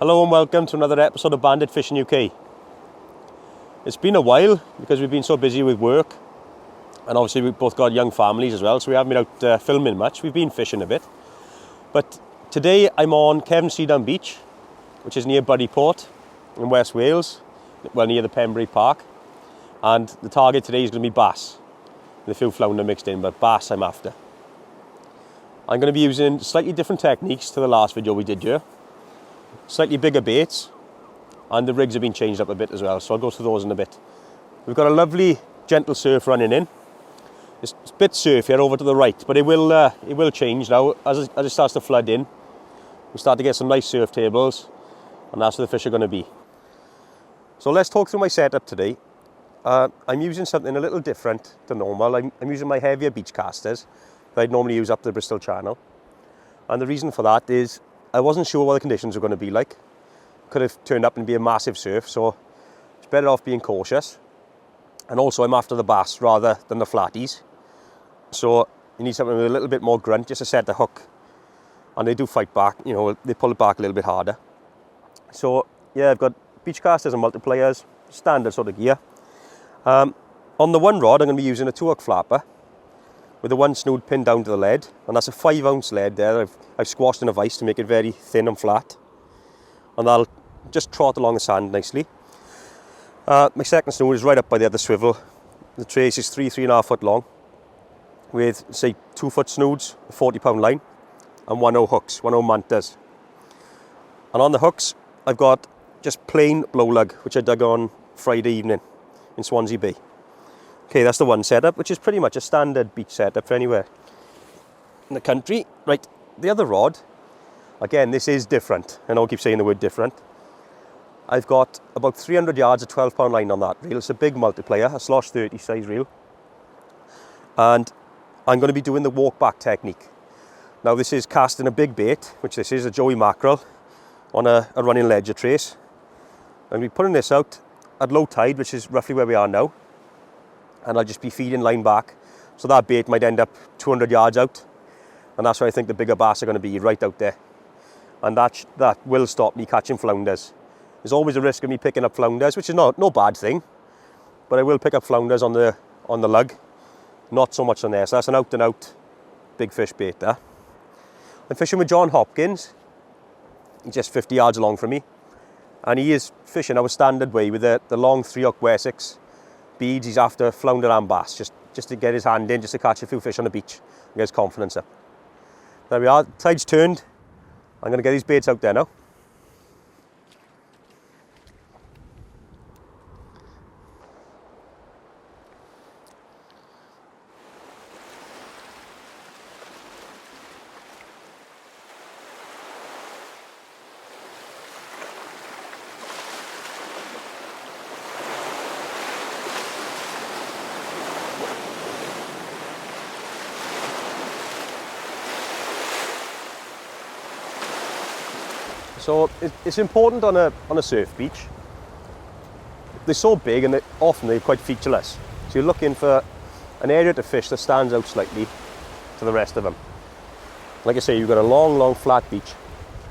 Hello and welcome to another episode of Bandit Fishing UK. It's been a while because we've been so busy with work, and obviously we've both got young families as well, so we haven't been out filming much. We've been fishing a bit. But today I'm on Cefn Beach, which is near Buddyport in West Wales, well near the Pembury Park. And the target today is going to be bass, with a few flounder mixed in, but bass I'm after. I'm going to be using slightly different techniques to the last video we did here. Slightly bigger baits, and the rigs have been changed up a bit as well, so I'll go through those in a bit. We've got a lovely gentle surf running in. It's a bit surf here over to the right, but it will change now as it starts to flood in. We start to get some nice surf tables, and that's where the fish are going to be. So let's talk through my setup today. I'm using something a little different to normal. I'm using my heavier beach casters that I'd normally use up the Bristol Channel. And the reason for that is I wasn't sure what the conditions were going to be like. Could have turned up and be a massive surf, so it's better off being cautious. And also I'm after the bass rather than the flatties. So you need something with a little bit more grunt just to set the hook. And they do fight back, you know, they pull it back a little bit harder. So yeah, I've got beach casters and multipliers, standard sort of gear. On the one rod I'm going to be using a 2-hook flapper with the one snood pinned down to the lead, and that's a 5-ounce lead there. I've squashed in a vise to make it very thin and flat, and that'll just trot along the sand nicely. My second snood is right up by the other swivel. The trace is 3.5 foot long with, say, 2-foot snoods, a 40-pound line, and 1/0 hooks, 1/0 mantas. And on the hooks I've got just plain blow lug, which I dug on Friday evening in Swansea Bay. Okay, that's the one setup, which is pretty much a standard beach setup for anywhere in the country. Right, the other rod, again, this is different. I know I keep saying the word different. I've got about 300 yards of 12-pound line on that reel. It's a big multiplier, a Slosh 30 size reel. And I'm going to be doing the walk back technique. Now this is casting a big bait, which this is a Joey mackerel on a running ledger trace. I'm going to be putting this out at low tide, which is roughly where we are now. And I'll just be feeding line back. So that bait might end up 200 yards out. And that's where I think the bigger bass are going to be, right out there. And that will stop me catching flounders. There's always a risk of me picking up flounders, which is no bad thing. But I will pick up flounders on the lug. Not so much on there. So that's an out and out big fish bait there. I'm fishing with John Hopkins. He's just 50 yards along from me. And he is fishing our standard way with the long 3-hook Wessex beads. He's after flounder and bass, just to get his hand in, just to catch a few fish on the beach and get his confidence up. There we are, tide's turned. I'm going to get these baits out there now. So it's important on a surf beach. They're so big and often they're quite featureless. So you're looking for an area to fish that stands out slightly to the rest of them. Like I say, you've got a long flat beach,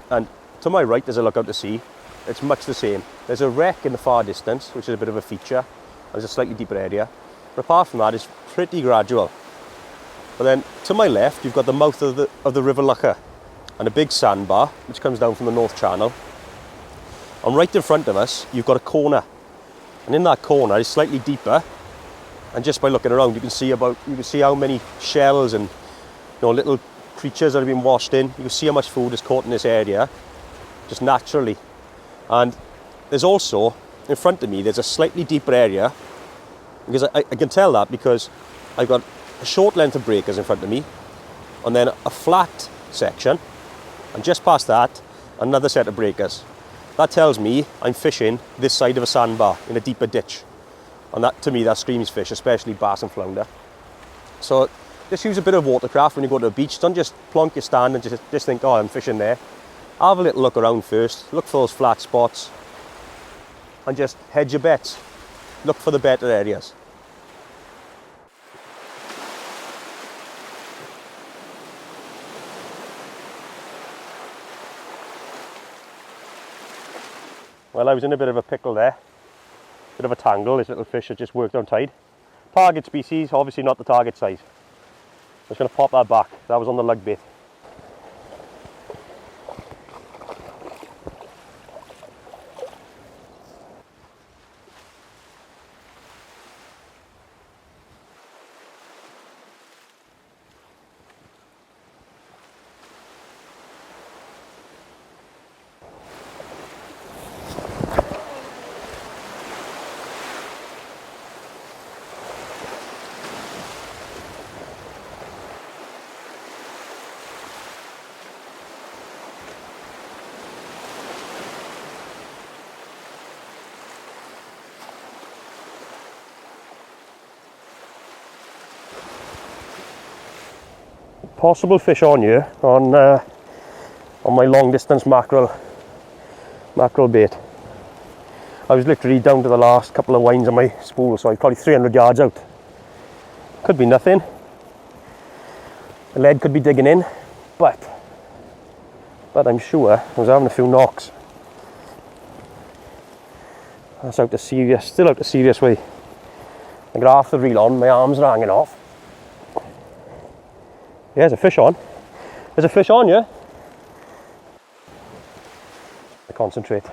and to my right as I look out to sea, it's much the same. There's a wreck in the far distance, which is a bit of a feature. There's a slightly deeper area. But apart from that, it's pretty gradual. But then to my left, you've got the mouth of the River Locher, and a big sandbar which comes down from the North Channel. And right in front of us you've got a corner, and in that corner it's slightly deeper, and just by looking around you can see how many shells and little creatures that have been washed in. You can see how much food is caught in this area just naturally. And there's also in front of me there's a slightly deeper area, because I can tell that because I've got a short length of breakers in front of me, and then a flat section, and just past that another set of breakers. That tells me I'm fishing this side of a sandbar in a deeper ditch, and that to me that screams fish, especially bass and flounder. So just use a bit of watercraft when you go to a beach. Don't just plonk your stand and just think, oh, I'm fishing there. Have a little look around first, look for those flat spots, and just hedge your bets. Look for the better areas. Well, I was in a bit of a pickle there. Bit of a tangle, this little fish had just worked on tide. Target species, obviously not the target size. I'm just going to pop that back. That was on the lug bait. Possible fish on here on my long distance mackerel bait. I was literally down to the last couple of winds on my spool, so I was probably 300 yards out. Could be nothing. The lead could be digging in, but I'm sure I was having a few knocks. That's out to serious, still out to serious way. I got half the reel on, my arms are hanging off. Yeah, there's a fish on. There's a fish on, yeah? I concentrate.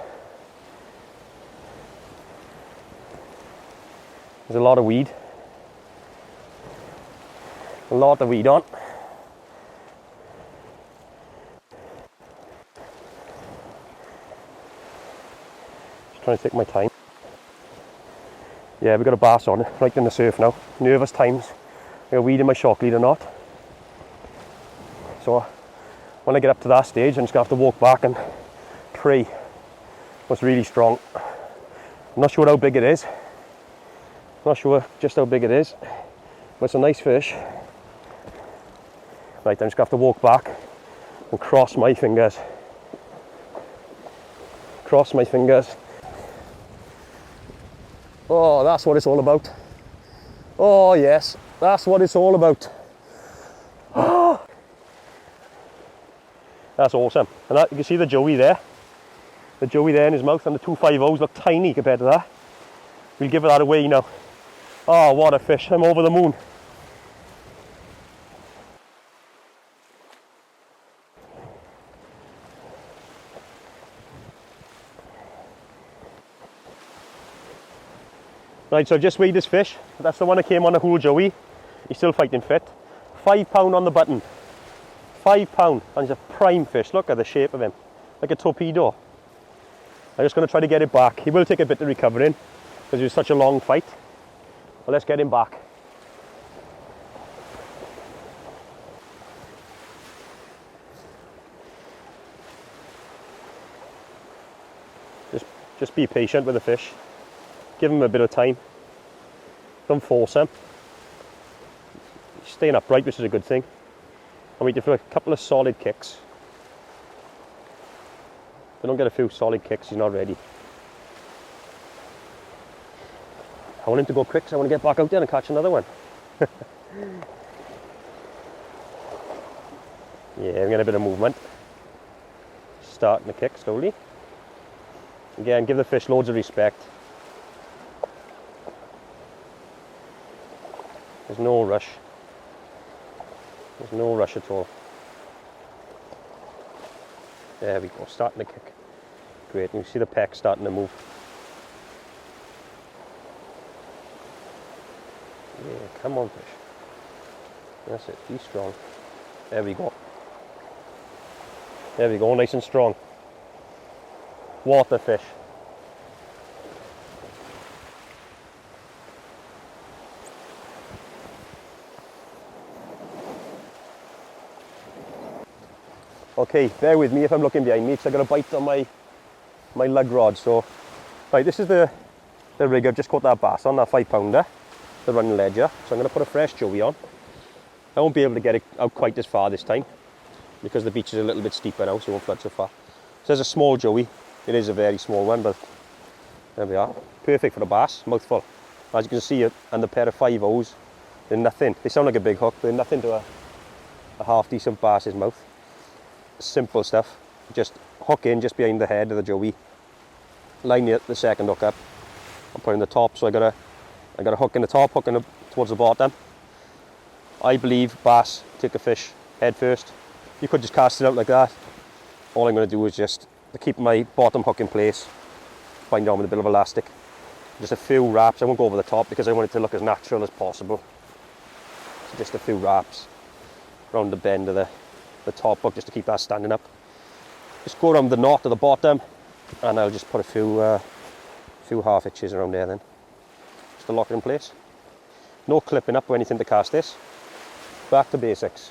There's a lot of weed. A lot of weed on. Just trying to take my time. Yeah, we've got a bass on, right in the surf now. Nervous times. I got weed in my shock lead or not. So when I get up to that stage, I'm just going to have to walk back and pray what's really strong. I'm not sure how big it is. Not sure just how big it is, but it's a nice fish. Right, I'm just going to have to walk back and cross my fingers. Cross my fingers. Oh, that's what it's all about. Oh yes, that's what it's all about. That's awesome. And that, you can see the joey there. The joey there in his mouth, and the 2 5/0s look tiny compared to that. We'll give that away now. Oh, what a fish. I'm over the moon. Right, so I've just weighed this fish. That's the one that came on a whole joey. He's still fighting fit. £5 on the button. £5, and he's a prime fish. Look at the shape of him, like a torpedo. I'm just going to try to get it back. He will take a bit to recover in because it was such a long fight. But let's get him back. Just be patient with the fish. Give him a bit of time. Don't force him. He's staying upright, which is a good thing. And we give him a couple of solid kicks. If we don't get a few solid kicks, he's not ready. I want him to go quick, so I want to get back out there and catch another one. Yeah, we get a bit of movement. Starting to kick slowly. Again, give the fish loads of respect. There's no rush. There's no rush at all. There we go, starting to kick. Great, and you see the peck starting to move. Yeah, come on fish. That's it, be strong. There we go. There we go, nice and strong. Water fish. Okay, bear with me if I'm looking behind me because I got a bite on my lug rod. So, right, this is the rig I've just caught that bass on, that 5-pounder, the running ledger. So I'm going to put a fresh joey on. I won't be able to get it out quite as far this time because the beach is a little bit steeper now, so it won't flood so far. So there's a small joey. It is a very small one, but there we are. Perfect for a bass, mouthful. As you can see, and the pair of 5-0s, they're nothing. They sound like a big hook, but they're nothing to a half decent bass's mouth. Simple stuff. Just hook in just behind the head of the joey. line the second hook up. I'm putting the top, so I got a hook in the top, hooking up towards the bottom. I believe bass take the fish head first. You could just cast it out like that. All I'm going to do is just to keep my bottom hook in place, bind it on with a bit of elastic. Just a few wraps. I won't go over the top because I want it to look as natural as possible. So just a few wraps around the bend of the top hook just to keep that standing up. Just go around the knot at the bottom, and I'll just put a few half hitches around there then, just to lock it in place. No clipping up or anything to cast this. Back to basics.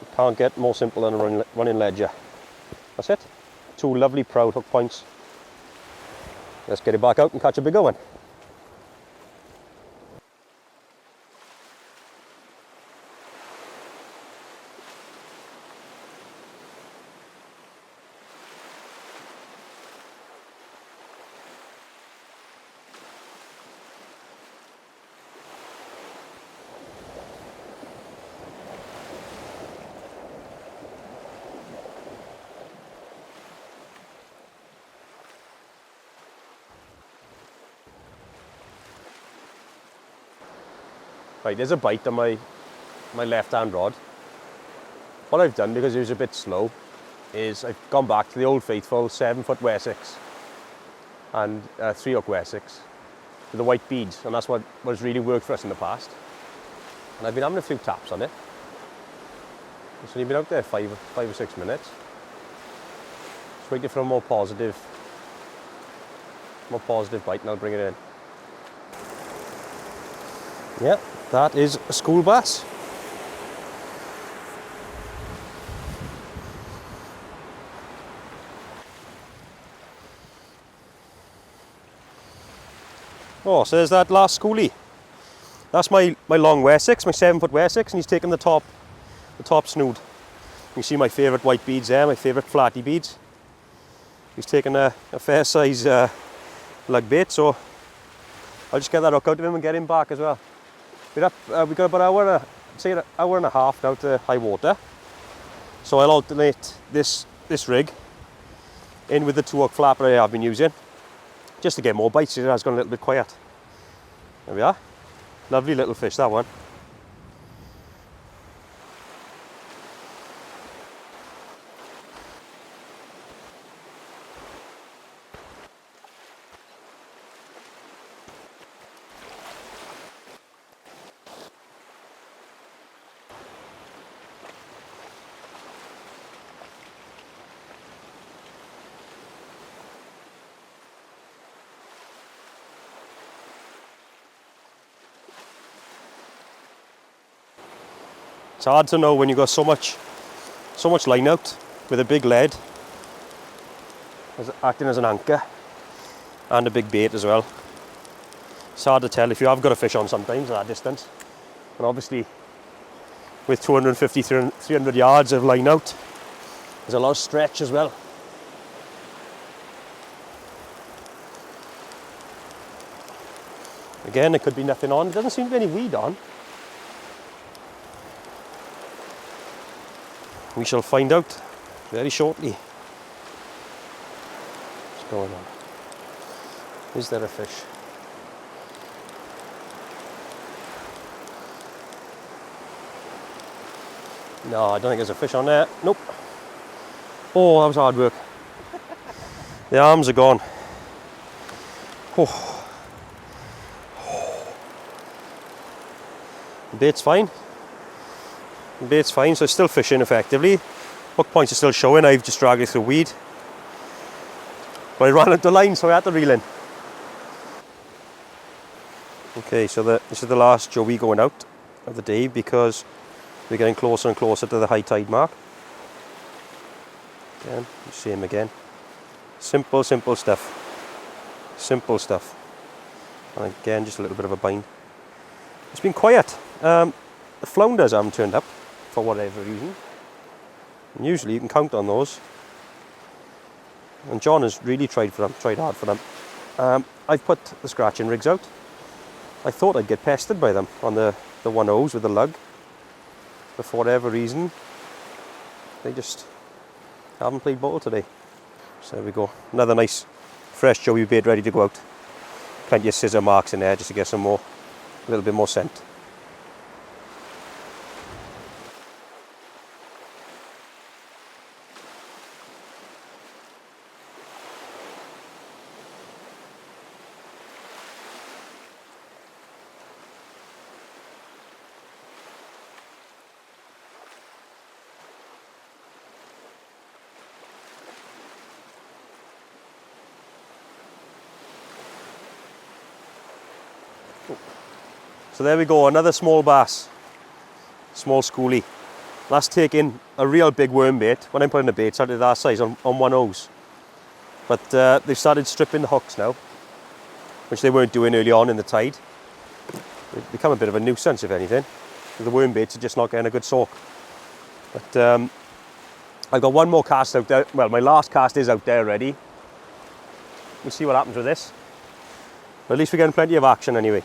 You can't get more simple than a running ledger. That's it. 2 lovely proud hook points. Let's get it back out and catch a bigger one. Right, there's a bite on my left-hand rod. What I've done, because it was a bit slow, is I've gone back to the old faithful 7-foot Wessex and 3-hook Wessex with the white beads, and that's what has really worked for us in the past. And I've been having a few taps on it. It's only been out there 5 or 6 minutes. Just waiting for a more positive bite, and I'll bring it in. Yeah, that is a school bass. Oh, so there's that last schoolie. That's my long Wessex, my 7-foot Wessex, and he's taken the top snood. You can see my favourite white beads there, my favourite flatty beads. He's taken a fair size lug bait, so I'll just get that hook out of him and get him back as well. We've got about an hour and a half now to high water. So I'll alternate this rig in with the 2-hook flapper I have been using, just to get more bites. It has gone a little bit quiet. There we are. Lovely little fish, that one. It's hard to know when you've got so much line out with a big lead acting as an anchor and a big bait as well. It's hard to tell if you have got a fish on sometimes at that distance. And obviously with 250, 300 yards of line out, there's a lot of stretch as well. Again, there could be nothing on. There doesn't seem to be any weed on. We shall find out very shortly. What's going on? Is there a fish? No, I don't think there's a fish on there. Nope. Oh, that was hard work. The arms are gone. Oh. The bait's fine. The bait's fine, so it's still fishing effectively. Hook points are still showing. I've just dragged it through weed. But I ran out the line, so I had to reel in. Okay, so this is the last joey going out of the day because we're getting closer and closer to the high tide mark. Again, you see him again. Simple stuff. Simple stuff. And again, just a little bit of a bind. It's been quiet. The flounders haven't turned up for whatever reason. And usually you can count on those. And John has really tried hard for them. I've put the scratching rigs out. I thought I'd get pestered by them on the 1-0s with the lug. But for whatever reason, they just haven't played ball today. So there we go. Another nice fresh joey bait ready to go out. Plenty of scissor marks in there just to get some more, a little bit more scent. So there we go, another small bass, small schoolie. That's taking a real big worm bait. When I'm putting the baits out of that size on one hose. But they've started stripping the hooks now, which they weren't doing early on in the tide. They've become a bit of a nuisance, if anything. The worm baits are just not getting a good soak. But I've got one more cast out there. Well, my last cast is out there already. We'll see what happens with this. But at least we're getting plenty of action anyway.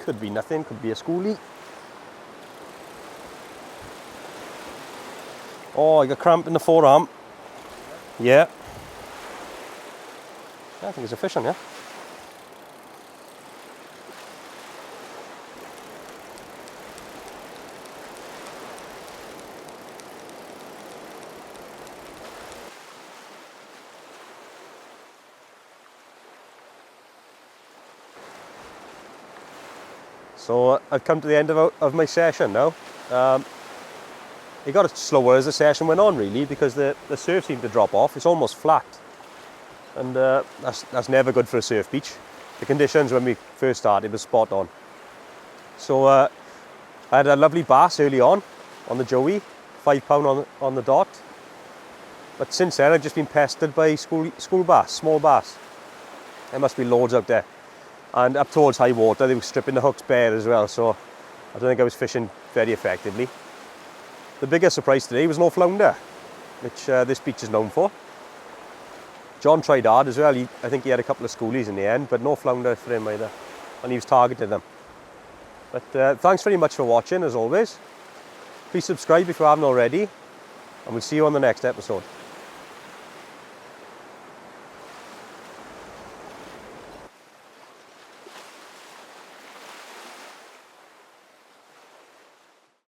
Could be nothing, could be a schoolie. Oh, I got cramp in the forearm. Yeah. I think it's a fish on, yeah. So I've come to the end of my session now. It got slower as the session went on really, because the surf seemed to drop off. It's almost flat, and that's never good for a surf beach. The conditions when we first started was spot on. So I had a lovely bass early on the joey, £5 on the dot. But since then I've just been pestered by school bass, small bass. There must be loads out there. And up towards high water, they were stripping the hooks bare as well, so I don't think I was fishing very effectively. The biggest surprise today was no flounder, which this beach is known for. John tried hard as well. I think he had a couple of schoolies in the end, but no flounder for him either, and he was targeting them. But thanks very much for watching, as always. Please subscribe if you haven't already, and we'll see you on the next episode.